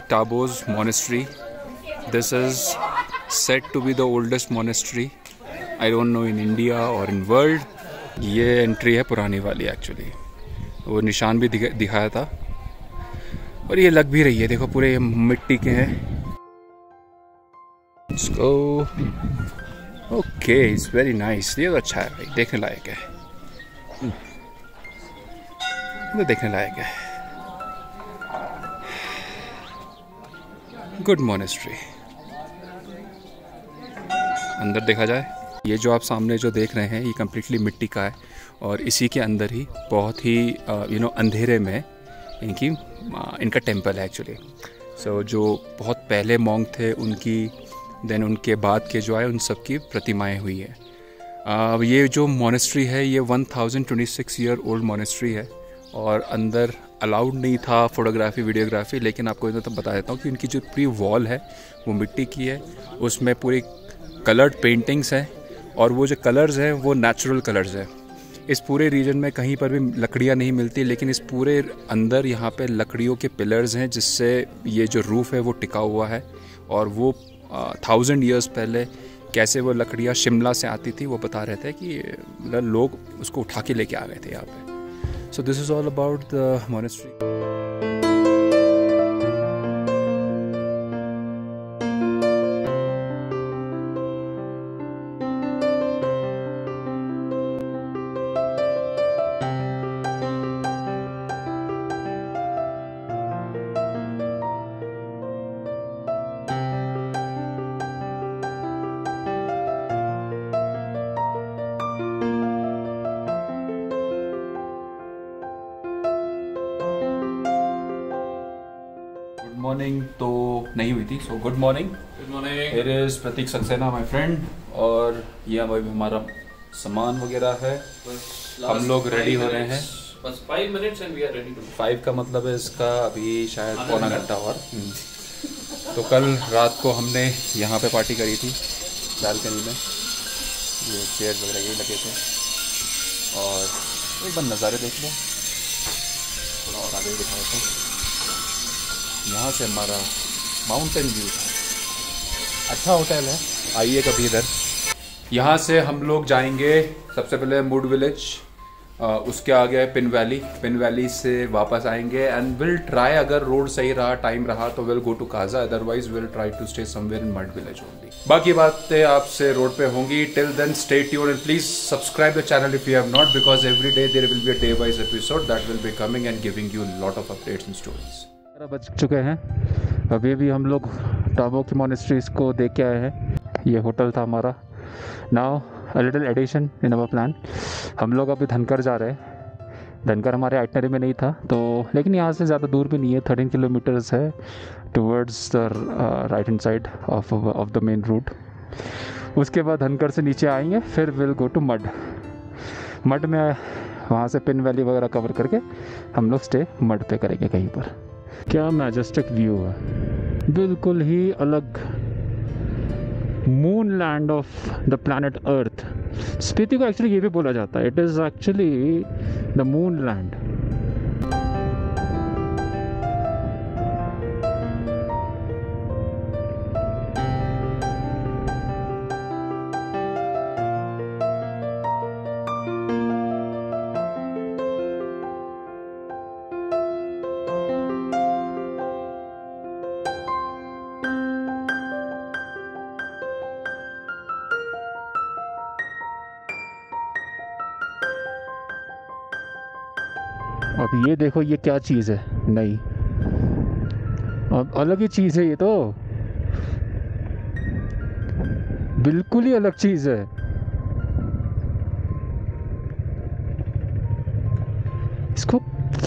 Tabo's monastery. This is said to be the oldest monastery. I don't know in India or in world. ये entry है पुरानी वाली actually. वो निशान भी दिखाया था और ये लग भी रही है. देखो पूरे मिट्टी के हैं. Let's go. Okay, it's very nice. ये तो अच्छा है भाई, देखने लायक है. ये देखने लायक है. Good monastery. अंदर देखा जाए, ये जो आप सामने जो देख रहे हैं ये कम्प्लीटली मिट्टी का है और इसी के अंदर ही बहुत ही अंधेरे में इनका टेम्पल है एक्चुअली. सो जो बहुत पहले मॉन्क थे उनकी, देन उनके बाद के जो आए उन सब की प्रतिमाएँ हुई है. ये जो मोनेस्ट्री है ये 1026 ईयर ओल्ड मोनेस्ट्री है और अंदर अलाउड नहीं था फोटोग्राफी वीडियोग्राफी. लेकिन आपको इतना तो बता देता हूँ कि उनकी जो पूरी वॉल है वो मिट्टी की है. उसमें पूरी कलर्ड पेंटिंग्स हैं और वो जो कलर्स हैं वो नेचुरल कलर्स हैं. इस पूरे रीजन में कहीं पर भी लकड़ियाँ नहीं मिलती, लेकिन इस पूरे अंदर यहाँ पे लकड़ियों के पिलर्स हैं जिससे ये जो रूफ़ है वो टिका हुआ है. और वो 1000 ईयर्स पहले कैसे वो लकड़ियाँ शिमला से आती थी वो बता रहे थे कि लोग उसको उठा के लेके आ गए थे यहाँ पे. So this is all about the monastery. Morning तो नहीं हुई थी. So good morning. It is Prateek Saxena my friend. और ये हमारा सामान वगैरह है. हम लोग रेडी हो रहे हैं. बस 5 minutes and we are ready to. 5 का मतलब है इसका अभी शायद पौना घंटा और. तो कल रात को हमने यहाँ पे पार्टी करी थी बालकनी में. ये चेयर वगैरह ये लगे थे और एक बार नज़ारे देख लो. थोड़ा और आगे दिखा देता हूँ. यहाँ से हमारा माउंटेन व्यू था. अच्छा होटल है, आइए कभी इधर. यहाँ से हम लोग जाएंगे सबसे पहले मूड विलेज, उसके आगे पिन वैली. पिन वैली से वापस आएंगे एंड विल ट्राई, अगर रोड सही रहा टाइम रहा तो will go to Kaza. Otherwise will try to stay somewhere in Mud village only. बाकी बातें आपसे रोड पे होंगी. Till then stay tuned and please subscribe the channel if you have not, because every day there will be a day wise episode that will be coming and giving you lot of updates and stories. बज चुके हैं. अभी भी हम लोग टाबो की monasteries को देख के आए हैं. ये होटल था हमारा. Now a little addition in our plan. हम लोग अभी धनकर जा रहे हैं. धनकर हमारे आइटनरी में नहीं था तो, लेकिन यहाँ से ज़्यादा दूर भी नहीं है. 13 किलोमीटर्स है towards the right hand side of the main route. उसके बाद धनकर से नीचे आएंगे, फिर will go to Mud. Mud में वहाँ से पिन वैली वगैरह कवर करके हम लोग स्टे मड पे करेंगे कहीं पर. क्या मैजेस्टिक व्यू है, बिल्कुल ही अलग. Moon land of the planet earth. Spiti को एक्चुअली ये भी बोला जाता है. It is actually the moon land. अब ये देखो, ये क्या चीज़ है. नहीं, अब अलग ही चीज़ है. ये तो बिल्कुल ही अलग चीज़ है. इसको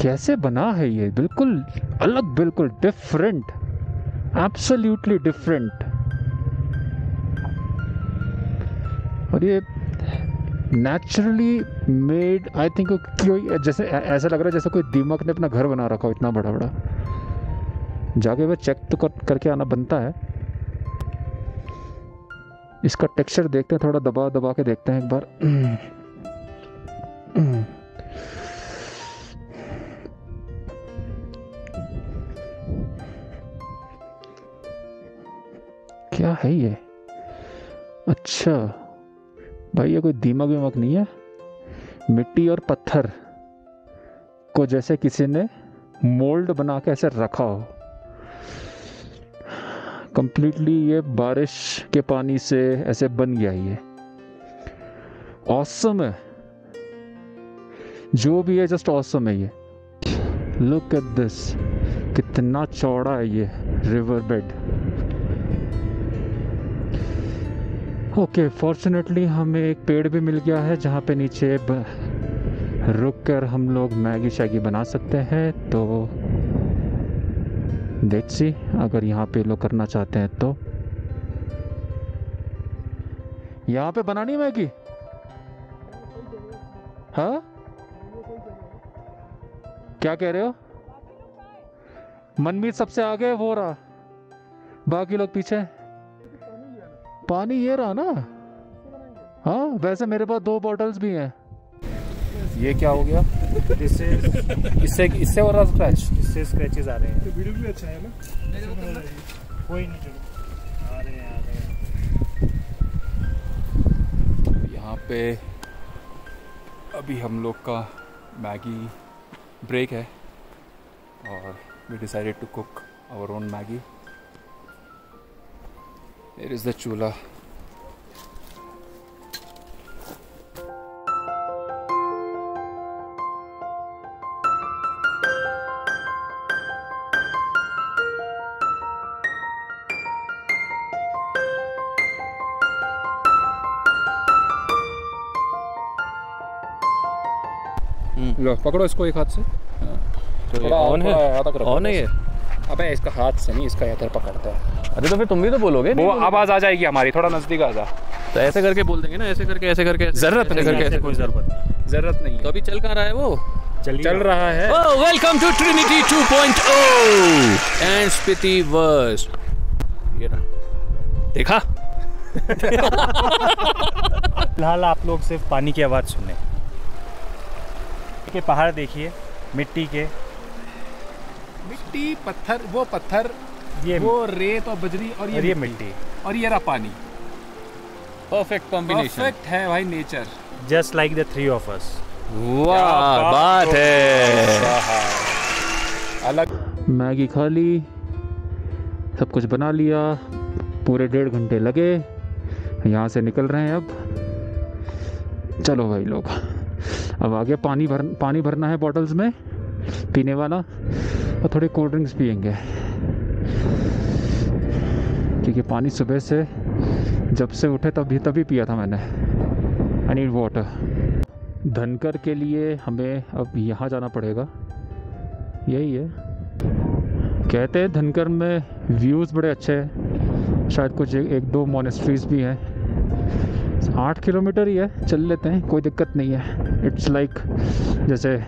कैसे बना है ये, बिल्कुल अलग, बिल्कुल डिफरेंट, एब्सोल्युटली डिफरेंट. और ये नेचुरली मेड. आई थिंक कोई जैसे ऐसा लग रहा है जैसे कोई दीमक ने अपना घर बना रखा हो, इतना बड़ा बड़ा. जाके वो चेक तो करके आना बनता है. इसका टेक्सचर देखते हैं, थोड़ा दबा दबा के देखते हैं एक बार. क्या है ये? अच्छा भाई, ये कोई दीमक वीमक नहीं है। मिट्टी और पत्थर को जैसे किसी ने मोल्ड बना के ऐसे रखा हो कंप्लीटली। ये बारिश के पानी से ऐसे बन गया। ये ऑसम है, जो भी है जस्ट ऑसम है ये। लुक एट दिस, कितना चौड़ा है ये रिवर बेड। ओके, फॉर्चुनेटली हमें एक पेड़ भी मिल गया है जहाँ पे नीचे रुक कर हम लोग मैगी शैगी बना सकते हैं। तो लेट्स सी, अगर यहाँ पे लोग करना चाहते हैं तो यहाँ पे बनानी मैगी। हाँ, क्या कह रहे हो? मनमीत सबसे आगे हो रहा, बाकी लोग पीछे। पानी ये रहा ना। हाँ, वैसे मेरे पास 2 बॉटल्स भी हैं। ये क्या हो गया? इससे हो रहा स्क्रैच, इससे स्क्रैचेस आ रहे हैं। तो वीडियो भी अच्छा है ना, कोई नहीं, चलो आ रहे हैं। यहाँ पे अभी हम लोग का मैगी ब्रेक है और we decided to cook our own Maggi. Here is the chula. लो पकड़ो इसको एक हाथ से। तो ऑन है? ऑन है ये? अबे इसका हाथ से नहीं, इसका इधर पकड़ता है। अरे तो फिर तुम भी तो बोलोगे। वो आवाज आ जाएगी हमारी, थोड़ा नजदीक आ जा। तो ऐसे करके बोल देंगे ना, ऐसे करके ऐसे करके। जरूरत नहीं है, कोई जरूरत नहीं। तो अभी चल कहाँ रहा है वो? चल रहा है। Welcome to Trinity 2.0 and Spiti verse. ये रहा, देखा? फिलहाल आप लोग सिर्फ पानी की आवाज़ सुने के, पहाड़ देखिए, मिट्टी के, मिट्टी पत्थर, वो पत्थर, ये वो रेत और बजरी, और ये मिट्टी, और ये रहा पानी। Perfect combination. परफेक्ट है भाई nature. Just like the 3 of us। वाह बात है। अलग। मैगी खा ली, सब कुछ बना लिया, पूरे 1.5 घंटे लगे, यहाँ से निकल रहे हैं अब। चलो भाई लोग, अब आगे पानी भरना है बॉटल्स में पीने वाला, और थोड़े कोल्ड ड्रिंक्स पियेंगे, क्योंकि पानी सुबह से जब से उठे तभी पिया था मैंने। I need water. धनकर के लिए हमें अब यहाँ जाना पड़ेगा, यही है। कहते हैं धनकर में व्यूज़ बड़े अच्छे हैं, शायद कुछ 1-2 मोनेस्ट्रीज भी हैं। 8 किलोमीटर ही है, चल लेते हैं, कोई दिक्कत नहीं है। इट्स लाइक जैसे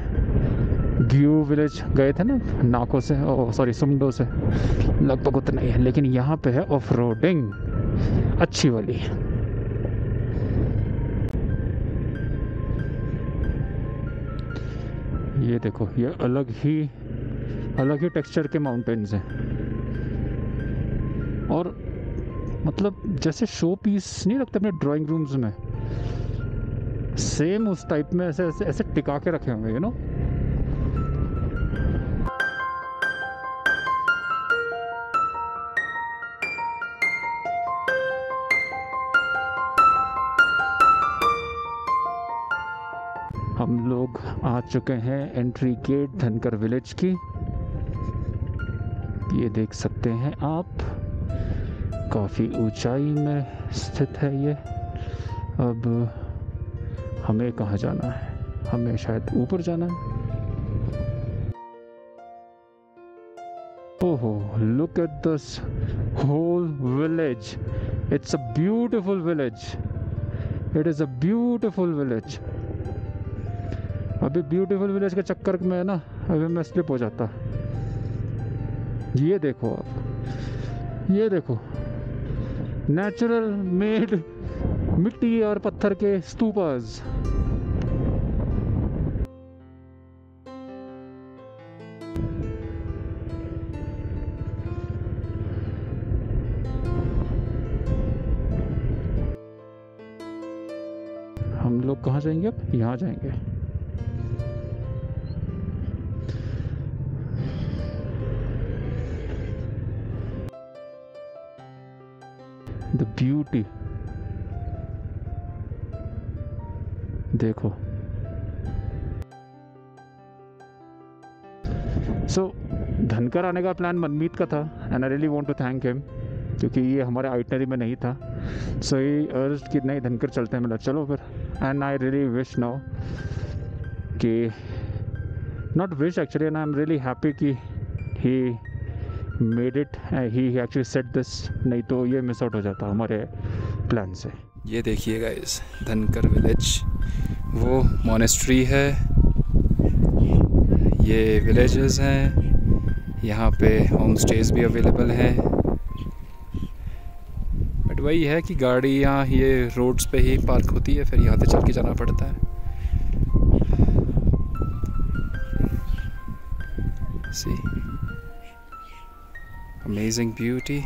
ग्यू विलेज गए थे ना नाको से, सॉरी सुमडो से, लगभग उतना ही है। लेकिन यहाँ पे है ऑफ रोडिंग अच्छी वाली। ये देखो, ये अलग ही टेक्सचर के माउंटेन्स हैं, और मतलब जैसे शो पीस नहीं रखते अपने ड्राइंग रूम्स में, सेम उस टाइप में ऐसे टिका के रखे होंगे, यू नो। हम लोग आ चुके हैं एंट्री गेट धनकर विलेज की। ये देख सकते हैं आप, काफ़ी ऊंचाई में स्थित है ये। अब हमें कहाँ जाना है? हमें शायद ऊपर जाना है। ओहो, look at this whole village. It's a beautiful village. It is a beautiful village. अभी ब्यूटीफुल विलेज के चक्कर में है ना, अभी मैं स्लिप हो जाता। ये देखो आप, ये देखो, नेचुरल मेड मिट्टी और पत्थर के स्तूपास। कहाँ जाएंगे अब? यहाँ जाएंगे। द ब्यूटी देखो। सो धनकर आने का प्लान मनमीत का था and I really want to thank him, क्योंकि ये हमारे आइटनरी में नहीं था। सो ही अर्ज कि नहीं धनकर चलते हैं, मतलब चलो फिर। And I really wish now कि not wish actually, and I am really happy कि he made it, he actually set this, नहीं तो ये मिस आउट हो जाता हमारे प्लान से। ये देखिए गाइस, धनकर विलेज, वो मोनेस्ट्री है, ये विलेजेस हैं, यहाँ पे होम स्टेज भी अवेलेबल हैं। बट वही है कि गाड़ियाँ ये रोड्स पे ही पार्क होती है, फिर यहाँ से चल के जाना पड़ता है। See, amazing beauty.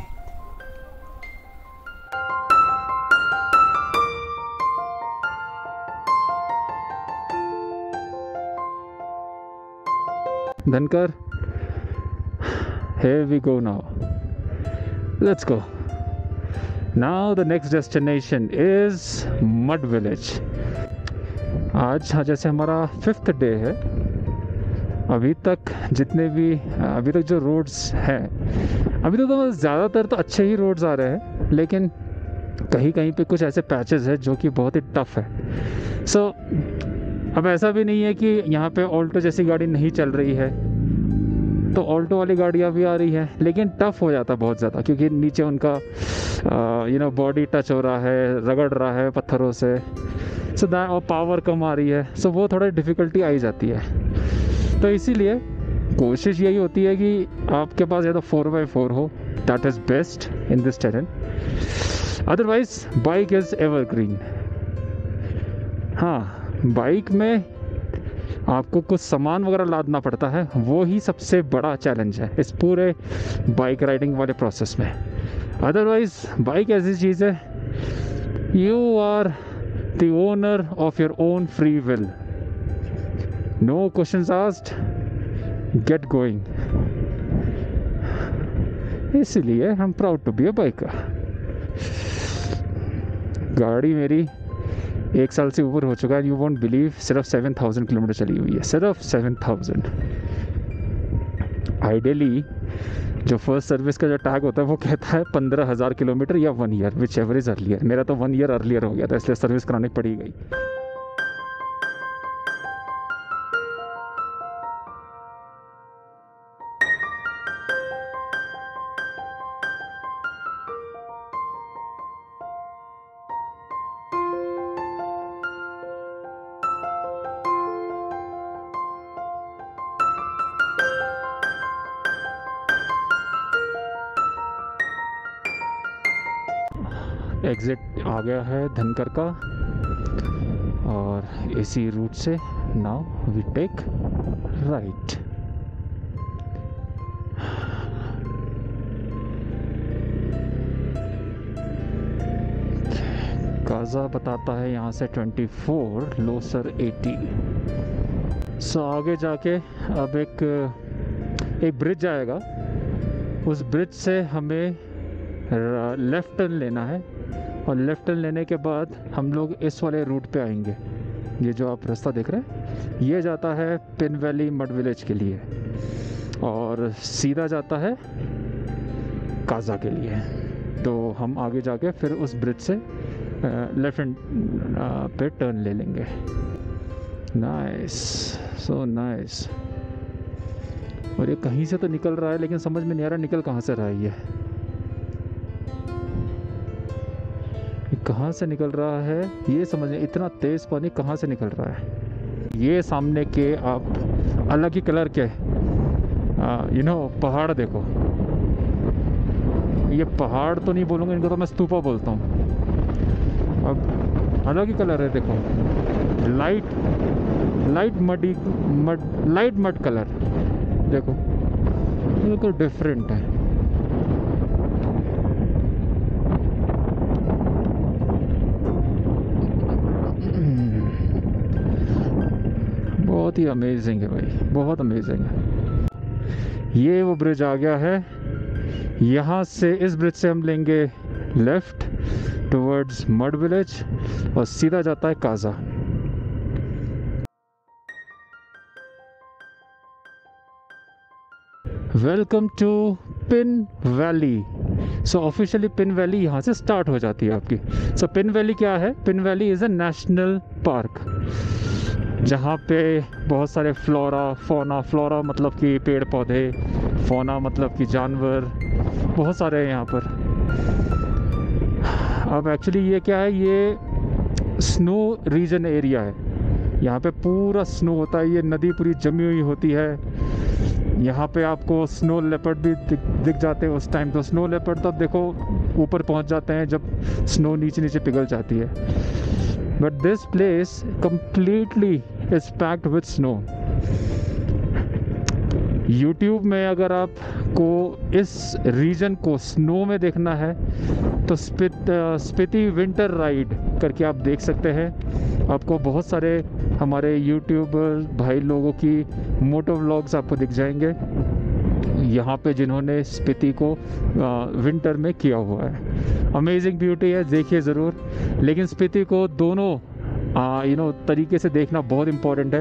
Dhankar, here we go now. Let's go. Now the next destination is Mud Village. आज जैसे हमारा 5th डे है, अभी तक जो रोड्स हैं, अभी तो ज़्यादातर तो अच्छे ही रोड्स आ रहे हैं, लेकिन कहीं कहीं पे कुछ ऐसे पैचेस हैं जो कि बहुत ही टफ है। सो अब ऐसा भी नहीं है कि यहाँ पे ऑल्टो जैसी गाड़ी नहीं चल रही है, तो ऑल्टो वाली गाड़ियाँ भी आ रही है, लेकिन टफ हो जाता है बहुत ज़्यादा, क्योंकि नीचे उनका बॉडी टच हो रहा है, रगड़ रहा है पत्थरों से, और पावर कम आ रही है, सो वो थोड़ा डिफ़िकल्टी आई जाती है। तो इसीलिए कोशिश यही होती है कि आपके पास या तो 4x4 हो, that is best in this terrain, otherwise bike is evergreen. हाँ, बाइक में आपको कुछ सामान वगैरह लादना पड़ता है, वो ही सबसे बड़ा चैलेंज है इस पूरे बाइक राइडिंग वाले प्रोसेस में। अदरवाइज बाइक ऐसी चीज़ है, you are the owner of your own free will, no questions asked, get going. इसलिए हम proud to be a biker. गाड़ी मेरी 1 साल से ऊपर हो चुका है, यू वोंट बिलीव, सिर्फ 7000 किलोमीटर चली हुई है, सिर्फ 7000। आइडियली जो फर्स्ट सर्विस का जो टैग होता है वो कहता है 15000 किलोमीटर या 1 year, which ever is earlier. मेरा तो 1 ईयर अर्लियर हो गया था, इसलिए सर्विस करानी पड़ी गई। एग्ज़िट आ गया है धनकर का, और इसी रूट से now we take right. Kaza बताता है यहाँ से 24, लोसर 80। सो आगे जाके अब एक ब्रिज आएगा, उस ब्रिज से हमें लेफ़्ट टर्न लेना है, और लेफ़्ट टर्न लेने के बाद हम लोग इस वाले रूट पे आएंगे। ये जो आप रास्ता देख रहे हैं, ये जाता है पिन वैली मड विलेज के लिए, और सीधा जाता है काजा के लिए। तो हम आगे जाके फिर उस ब्रिज से लेफ्ट हैंड पे टर्न ले लेंगे। Nice, so nice. और ये कहीं से तो निकल रहा है, लेकिन समझ में नहीं आ रहा निकल कहाँ से रहा है। ये कहाँ से निकल रहा है ये समझ में, इतना तेज़ पानी कहाँ से निकल रहा है। ये सामने के आप अलग ही कलर के पहाड़ देखो। ये पहाड़ तो नहीं बोलूँगा, इनको तो मैं स्तूपा बोलता हूँ। अब अलग ही कलर है, देखो, लाइट मड कलर, देखो बिल्कुल डिफरेंट है। बहुत ही अमेजिंग है भाई, बहुत अमेजिंग है। ये वो ब्रिज आ गया है, यहाँ से इस ब्रिज से हम लेंगे लेफ्ट टुवर्ड्स मड विलेज और सीधा जाता है Kaza. Welcome to Pin valley. So officially Pin valley यहाँ से स्टार्ट हो जाती है आपकी। सो पिन वैली क्या है? Pin valley is a national park जहाँ पे बहुत सारे फ्लोरा मतलब कि पेड़ पौधे, फोना मतलब कि जानवर बहुत सारे हैं यहाँ पर। अब एक्चुअली ये क्या है, ये स्नो रीजन एरिया है, यहाँ पे पूरा स्नो होता है, ये नदी पूरी जमी हुई होती है। यहाँ पे आपको स्नो लेपर्ड भी दिख जाते हैं उस टाइम। तो स्नो लेपर्ड तो अब देखो ऊपर पहुँच जाते हैं जब स्नो नीचे नीचे पिघल जाती है, but this place completely is packed with snow. YouTube में अगर आपको इस रीजन को स्नो में देखना है तो स्पीति विंटर राइड करके आप देख सकते हैं। आपको बहुत सारे हमारे यूट्यूबर भाई लोगों की मोटो व्लॉग्स आपको दिख जाएंगे यहाँ पे, जिन्होंने स्पीति को विंटर में किया हुआ है। अमेजिंग ब्यूटी है, देखिए ज़रूर। लेकिन स्पीति को दोनों तरीके से देखना बहुत इम्पोर्टेंट है।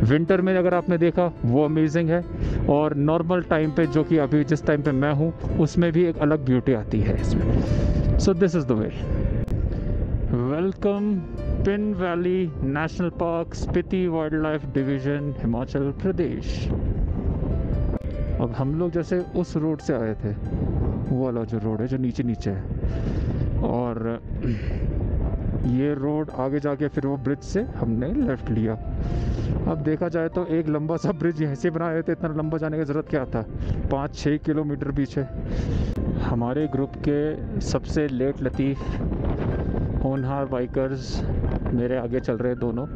विंटर में अगर आपने देखा वो अमेजिंग है, और नॉर्मल टाइम पे जो कि अभी जिस टाइम पे मैं हूँ उसमें भी एक अलग ब्यूटी आती है इसमें। So this is the way. Welcome Pin valley national park, Spiti wild life division, Himachal Pradesh. अब हम लोग जैसे उस रोड से आए थे, वो वाला जो रोड है जो नीचे नीचे है, और ये रोड आगे जाके फिर वो ब्रिज से हमने लेफ़्ट लिया। अब देखा जाए तो एक लंबा सा ब्रिज यहाँ से बनाए थे, इतना लंबा जाने की ज़रूरत क्या था, 5-6 किलोमीटर पीछे। हमारे ग्रुप के सबसे लेट लतीफ़ होनहार बाइकर्स मेरे आगे चल रहे दोनों।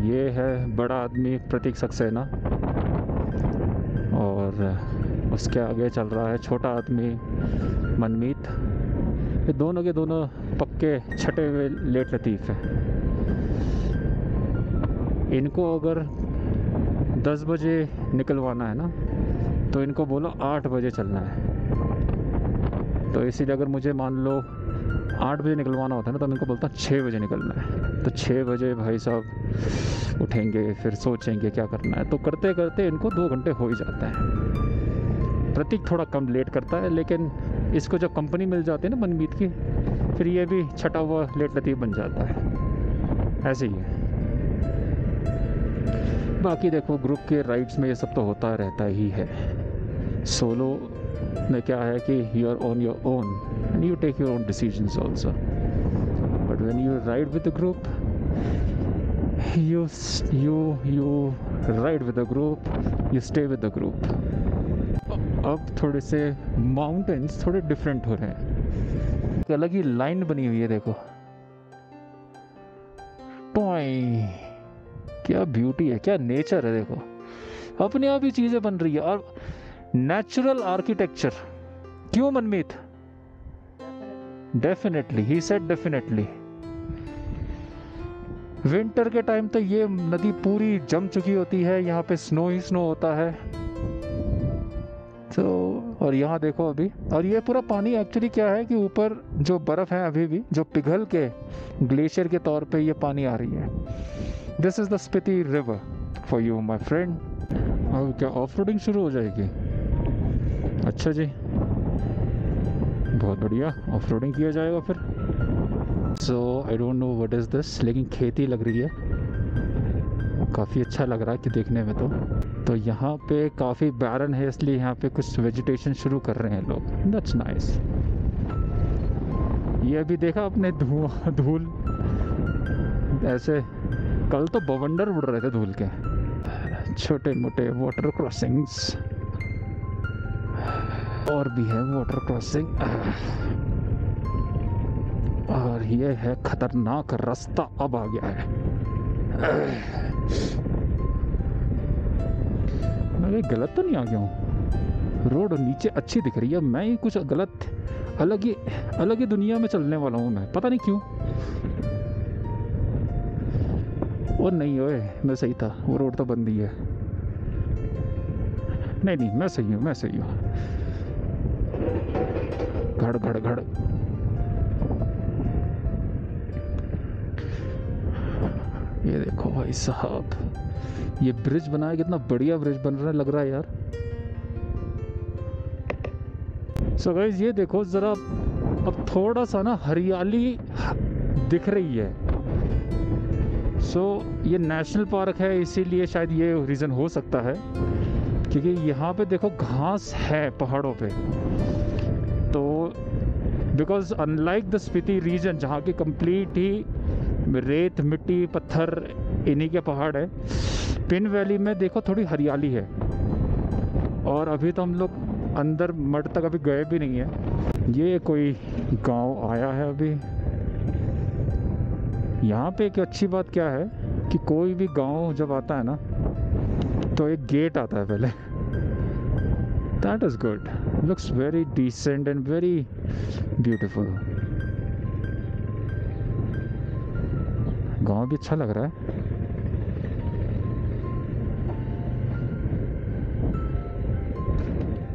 ये है बड़ा आदमी प्रतीक सक्सेना, और उसके आगे चल रहा है छोटा आदमी मनमीत। ये दोनों के दोनों पक्के छटे हुए लेट लतीफ़ हैं। इनको अगर 10 बजे निकलवाना है ना, तो इनको बोलो 8 बजे चलना है। तो इसीलिए अगर मुझे मान लो 8 बजे निकलवाना होता है ना, तो मैं इनको बोलता 6 बजे निकलना है। तो 6 बजे भाई साहब उठेंगे, फिर सोचेंगे क्या करना है, तो करते करते इनको 2 घंटे हो ही जाता है। प्रतीक थोड़ा कम लेट करता है, लेकिन इसको जब कंपनी मिल जाती है ना मनमीत की, फिर ये भी छटा हुआ लेट लतीफ़ बन जाता है। ऐसे ही है। बाकी देखो ग्रुप के राइड्स में ये सब तो होता रहता ही है। सोलो में क्या है कि you are on your own and you take your own decisions also, but when you ride with the group, you ride with the group, you stay with the group. अब थोड़े से माउंटेन्स थोड़े different हो रहे हैं, एक अलग ही line बनी हुई है देखो। टॉय, क्या ब्यूटी है, क्या नेचर है देखो। अपने आप ही चीजें बन रही है, और नेचुरल आर्किटेक्चर। क्यों Manmeet? Definitely, he said definitely. Winter के टाइम तो ये नदी पूरी जम चुकी होती है, यहाँ पे स्नो ही स्नो होता है। तो और यहाँ देखो अभी, और ये पूरा पानी एक्चुअली क्या है कि ऊपर जो बर्फ़ है अभी भी, जो पिघल के ग्लेशियर के तौर पे ये पानी आ रही है। This is the Spiti river for you my friend. अब क्या ऑफ रोडिंग शुरू हो जाएगी? अच्छा जी, बहुत बढ़िया, ऑफ रोडिंग किया जाएगा फिर। So I don't know what is this, लेकिन खेती लग रही है, काफ़ी अच्छा लग रहा है कि देखने में। तो यहाँ पे काफ़ी बैरन है, इसलिए यहाँ पे कुछ वेजिटेशन शुरू कर रहे हैं लोग। That's nice. ये अभी देखा आपने धूल ऐसे, कल तो बवंडर उड़ रहे थे धूल के। छोटे मोटे वाटर क्रॉसिंग्स और भी है वाटर क्रॉसिंग, और ये है खतरनाक रास्ता अब आ गया है। मैं गलत तो नहीं आ गया हूँ? रोड नीचे अच्छी दिख रही है, मैं ही कुछ गलत, अलग ही दुनिया में चलने वाला हूँ मैं, पता नहीं क्यों। वो नहीं ओए, मैं सही था, वो रोड तो बंद ही है। नहीं मैं सही हूँ, मैं सही हूँ। घड़ घड़ घड़। ये देखो भाई साहब, ये ब्रिज बना है, कितना बढ़िया ब्रिज बन रहा है, लग रहा है यार। सो गाइस ये देखो ज़रा, अब थोड़ा सा ना हरियाली दिख रही है। सो ये नेशनल पार्क है, इसीलिए शायद ये रीज़न हो सकता है, क्योंकि यहाँ पे देखो घास है पहाड़ों पे। तो because unlike the Spiti region जहाँ की कंप्लीट ही रेत मिट्टी पत्थर इन्हीं के पहाड़ है, पिन वैली में देखो थोड़ी हरियाली है। और अभी तो हम लोग अंदर मठ तक अभी गए भी नहीं है। ये कोई गांव आया है अभी। यहाँ पे एक अच्छी बात क्या है कि कोई भी गांव जब आता है ना तो एक गेट आता है पहले। That is good, looks very decent and very beautiful. गांव भी अच्छा लग रहा है।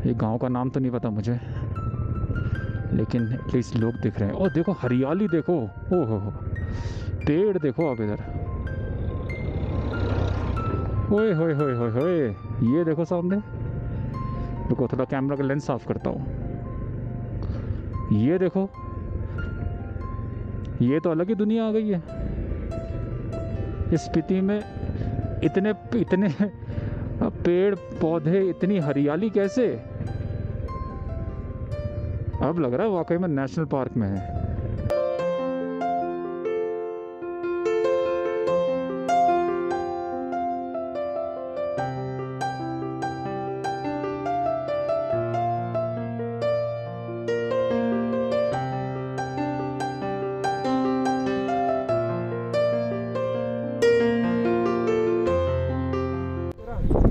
ये गांव का नाम तो नहीं पता मुझे, लेकिन एटलीस्ट लोग दिख रहे हैं। और देखो हरियाली देखो, ओ हो, पेड़ देखो आप इधर। ओए होए होए होए होए, ये देखो सामने। रुको थोड़ा कैमरा का लेंस साफ करता हूँ। ये देखो, ये तो अलग ही दुनिया आ गई है। इस स्पीति में इतने इतने पेड़ पौधे, इतनी हरियाली कैसे? अब लग रहा है वाकई में नेशनल पार्क में है।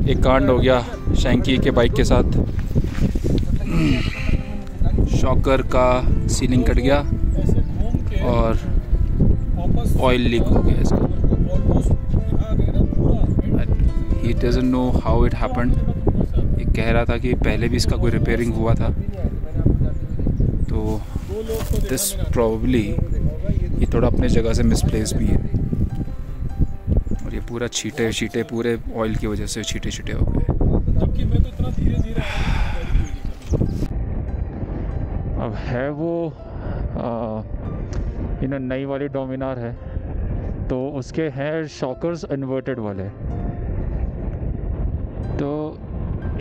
एक कांड हो गया शैंकी के बाइक के साथ। शॉकर का सीलिंग कट गया और ऑयल लीक हो गया इसका। He doesn't know how it happened. ये कह रहा था कि पहले भी इसका कोई रिपेयरिंग हुआ था, तो दिस प्रोबेबली ये थोड़ा अपने जगह से मिसप्लेस भी है। और ये पूरा छींटे छींटे पूरे ऑयल की वजह से छींटे छींटे हो गए। अब है वो नई वाली डोमिनार है, तो उसके हैं शॉकर्स इन्वर्टेड वाले। तो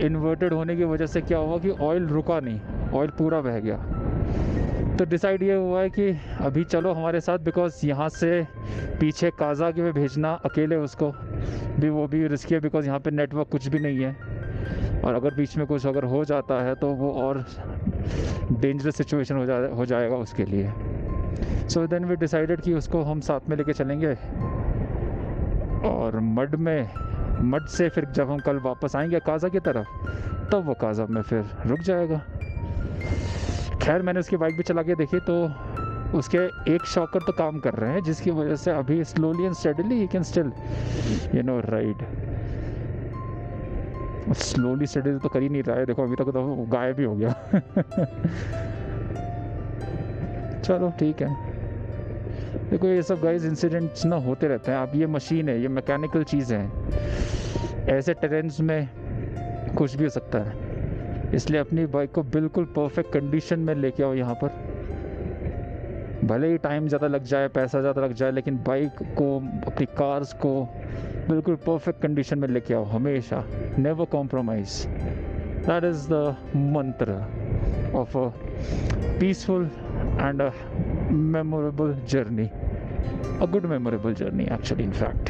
इन्वर्टेड होने की वजह से क्या हुआ कि ऑयल रुका नहीं, ऑयल पूरा बह गया। तो डिसाइड ये हुआ है कि अभी चलो हमारे साथ, बिकॉज यहाँ से पीछे काजा के में भेजना अकेले उसको भी, वो भी रिस्की है, बिकॉज यहाँ पे नेटवर्क कुछ भी नहीं है। और अगर बीच में कुछ अगर हो जाता है तो वो और डेंजरस सिचुएशन हो जाएगा उसके लिए। सो देन वी डिसाइडेड कि उसको हम साथ में लेके चलेंगे। और मड से फिर जब हम कल वापस आएंगे काजा की तरफ, तब वो काजा में फिर रुक जाएगा। खैर मैंने उसकी बाइक भी चला के देखी, तो उसके एक शॉकर तो काम कर रहे हैं, जिसकी वजह से अभी slowly and steadily he can still ride. Slowly steadily तो कर ही नहीं रहा है, देखो अभी तक तो गायब ही हो गया। चलो ठीक है। देखो ये सब गाइस इंसिडेंट्स ना होते रहते हैं। अब ये मशीन है, ये मैकेनिकल चीज़ है, ऐसे टेरेन्स में कुछ भी हो सकता है। इसलिए अपनी बाइक को बिल्कुल परफेक्ट कंडीशन में लेके आओ यहाँ पर। भले ही टाइम ज़्यादा लग जाए, पैसा ज़्यादा लग जाए, लेकिन बाइक को, अपनी कार्स को बिल्कुल परफेक्ट कंडीशन में लेके आओ हमेशा। Never compromise. That is the mantra of a peaceful and a memorable journey, a good memorable journey actually in fact.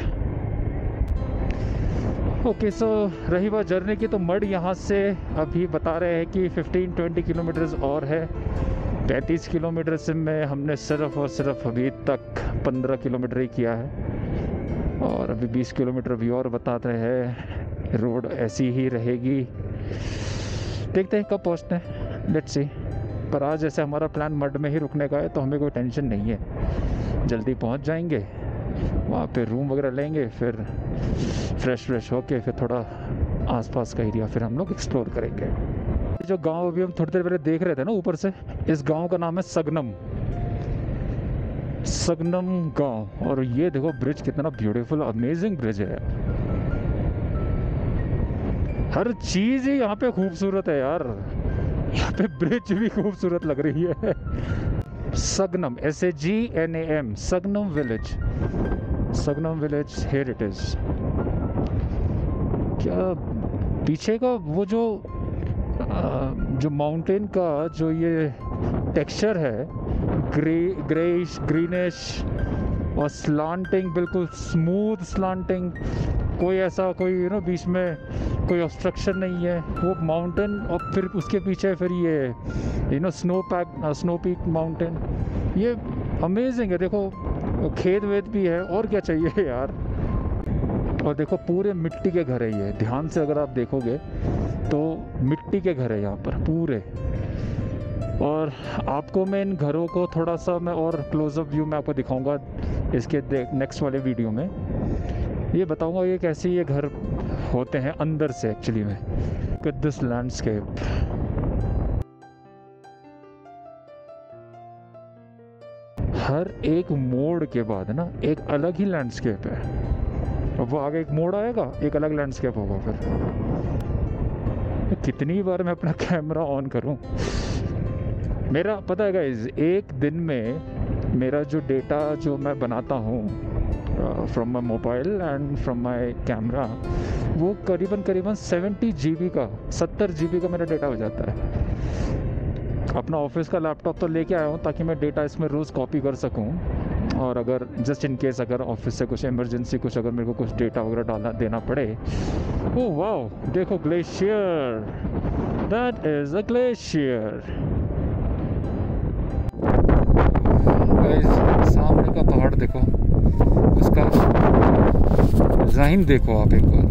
Okay, so रही बात जर्नी की, तो मड यहाँ से अभी बता रहे हैं कि 15-20 किलोमीटर्स और है। 35 किलोमीटर से में हमने सिर्फ और सिर्फ अभी तक 15 किलोमीटर ही किया है, और अभी 20 किलोमीटर भी और बताते हैं। रोड ऐसी ही रहेगी, देखते हैं कब पहुँचते हैं, लेट्स सी। पर आज जैसे हमारा प्लान मड में ही रुकने का है, तो हमें कोई टेंशन नहीं है, जल्दी पहुँच जाएंगे, वहाँ पे रूम वगैरह लेंगे, फिर फ्रेश होके फिर थोड़ा आसपास का एरिया फिर हम लोग एक्सप्लोर करेंगे। जो गांव अभी हम थोड़ी देर पहले देख रहे थे ना ऊपर से, इस गांव का नाम है सगनम गांव। और ये देखो ब्रिज कितना ब्यूटीफुल, अमेजिंग ब्रिज है। हर चीज़ ही यहाँ पे खूबसूरत है यार। यहाँ पे ब्रिज भी खूबसूरत लग रही है। Sagnam, SAGNAM, Sagnam village, here it is. क्या पीछे का वो जो माउंटेन का जो ये टेक्सचर है, ग्रेइश ग्रीनिश और स्लांटिंग, बिल्कुल स्मूथ स्लांटिंग, कोई ऐसा कोई बीच में कोई ऑब्स्ट्रक्शन नहीं है। वो माउंटेन और फिर उसके पीछे फिर ये स्नो पीक माउंटेन, ये अमेजिंग है। देखो खेत वेत भी है, और क्या चाहिए यार। और देखो पूरे मिट्टी के घर है ये, ध्यान से अगर आप देखोगे तो मिट्टी के घर है यहाँ पर पूरे। और आपको मैं इन घरों को थोड़ा सा मैं और क्लोजअप व्यू में आपको दिखाऊंगा इसके नेक्स्ट वाले वीडियो में। ये बताऊंगा ये कैसे ये घर होते हैं अंदर से एक्चुअली में। विद दिस लैंडस्केप, हर एक मोड़ के बाद ना एक अलग ही लैंडस्केप है। अब वो आगे एक मोड़ आएगा, एक अलग लैंडस्केप होगा। फिर कितनी बार मैं अपना कैमरा ऑन करूं। मेरा पता है गाइस, एक दिन में मेरा जो डेटा जो मैं बनाता हूं from my mobile and from my camera, वो करीबन 70 GB का, 70 GB का मेरा डेटा हो जाता है। अपना ऑफिस का लैपटॉप तो लेके आया हूँ ताकि मैं डेटा इसमें रोज़ कॉपी कर सकूँ। और अगर जस्ट इन केस अगर ऑफिस से कुछ इमरजेंसी कुछ अगर मेरे को कुछ डेटा वगैरह देना पड़े। ओह वाओ, देखो glacier, that is a glacier. सामने का पहाड़ देखो, इसका डिज़ाइन देखो आप एक बार,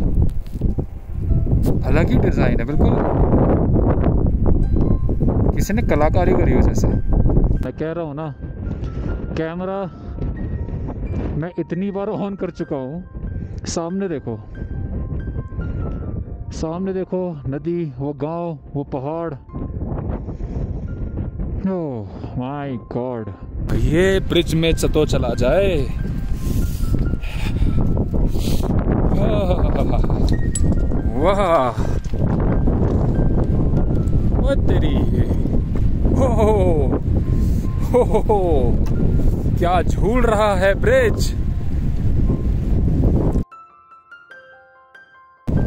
अलग ही डिज़ाइन है बिल्कुल, किसी ने कलाकारी करी हो जैसे। मैं कह रहा हूँ ना, कैमरा मैं इतनी बार ऑन कर चुका हूँ। सामने देखो नदी, वो गांव, वो पहाड़। ओह माय गॉड, ये ब्रिज में तो चला जाए। वाह वो तेरी, हो क्या झूल रहा है ब्रिज।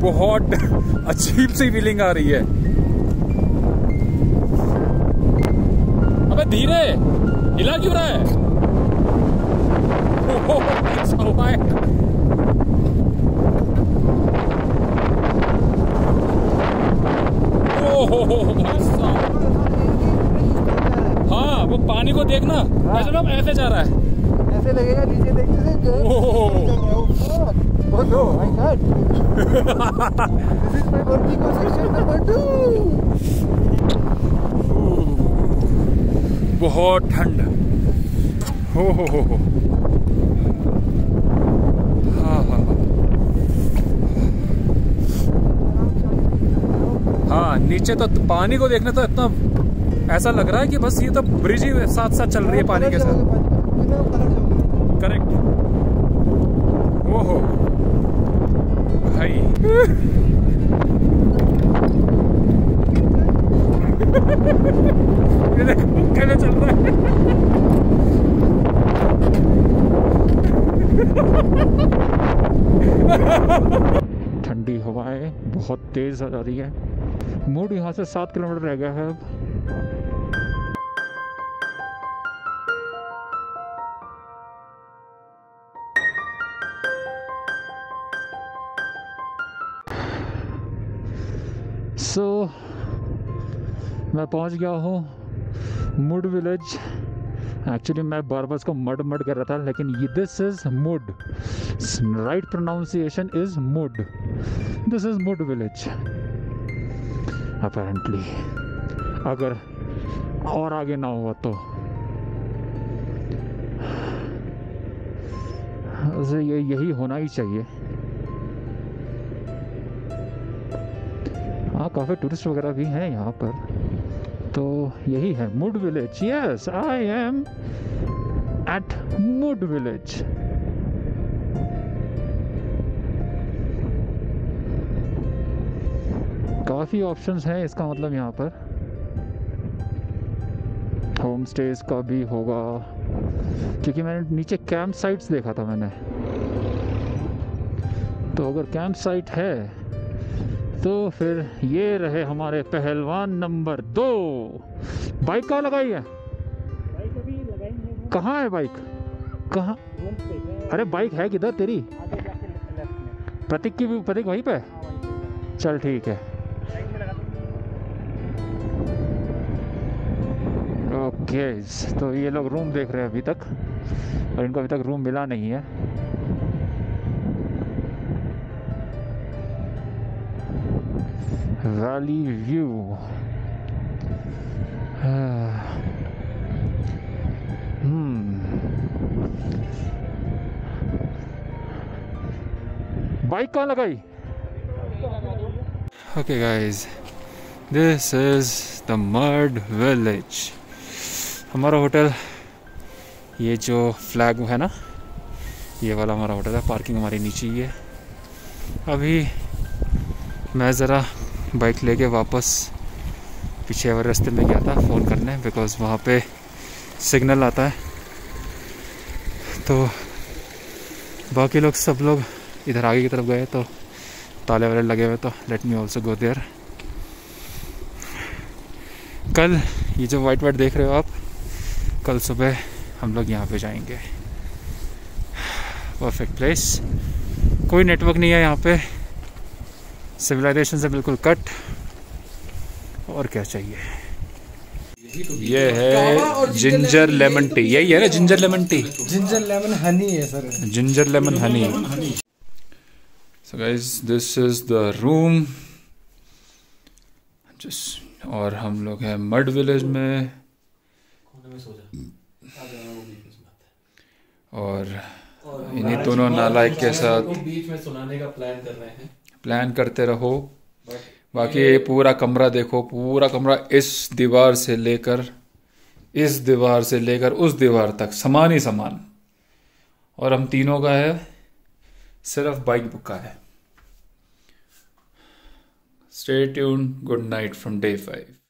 बहुत अजीब सी फीलिंग आ रही है। अबे धीरे, हिला क्यों रहा है। हाँ वो पानी को देखना, ऐसे ना ऐसे जा रहा है, ऐसे लगेगा नीचे देखने से। This is my vertigo session number 2. बहुत ठंड। हो। हाँ नीचे तो पानी को देखने तो इतना ऐसा लग रहा है कि बस ये तो ब्रिज ही साथ साथ चल रही है पानी के साथ। करेक्ट। ओहो भाई ये देखो कैसे चल रहा है। ठंडी हवाएं बहुत तेज आ रही है। मूड यहाँ से 7 किलोमीटर रह गया है अब। मैं पहुंच गया हूँ मुड विलेज। एक्चुअली मैं बार बार इसको मड कर रहा था, लेकिन दिस इज मुड, राइट प्रोनाउंसिएशन इज मुड। दिस इज मुड विलेज अपेरेंटली, अगर और आगे ना हुआ तो। वैसे यही होना ही चाहिए। हाँ, काफ़ी टूरिस्ट वगैरह भी हैं यहाँ पर, तो यही है Mud village. Yes, I am at Mud village. काफ़ी ऑप्शंस हैं, इसका मतलब यहाँ पर होम स्टेज का भी होगा, क्योंकि मैंने नीचे कैंप साइट्स देखा था मैंने। तो अगर कैंप साइट है तो फिर ये रहे हमारे पहलवान नंबर 2। बाइक कहाँ लगाई है? बाइक अभी लगाएंगे। कहाँ है बाइक? कहाँ? अरे बाइक है किधर तेरी? आगे जाके लेफ्ट में। प्रतीक की भी? प्रतीक वहीं पे? चल ठीक है। ओके, तो ये लोग रूम देख रहे हैं अभी तक, और इनको अभी तक रूम मिला नहीं है। Valley view. बाइक कहाँ लगाई? Okay guys, this is the mud village. हमारा होटल, ये जो फ्लैग है ना, ये वाला हमारा होटल है। पार्किंग हमारी नीचे ही है। अभी मैं ज़रा बाइक लेके वापस पीछे वाले रास्ते में गया था फ़ोन करने, बिकॉज़ वहाँ पे सिग्नल आता है। तो बाकी लोग, सब लोग इधर आगे की तरफ गए, तो ताले वाले लगे हुए, तो let me also go there. कल ये जो वाइट देख रहे हो आप, कल सुबह हम लोग यहाँ पे जाएंगे। परफेक्ट प्लेस, कोई नेटवर्क नहीं है यहाँ पे, सिविलाइजेशन से बिल्कुल कट, और क्या चाहिए। ये है जिंजर लेमन टी, यही है ना ginger lemon tea? Ginger lemon honey है sir. Ginger lemon honey. So guys, this is the room. Just, और हम लोग हैं मड विलेज में, और इन्हीं दोनों नालायक के साथ बीच में सुनाने का प्लान कर रहे हैं। प्लान करते रहो। बाकी ये पूरा कमरा देखो, पूरा कमरा इस दीवार से लेकर इस दीवार से लेकर उस दीवार तक समान ही समान, और हम तीनों का है, सिर्फ बाइक बुक का है। Stay tuned, good night from day 5।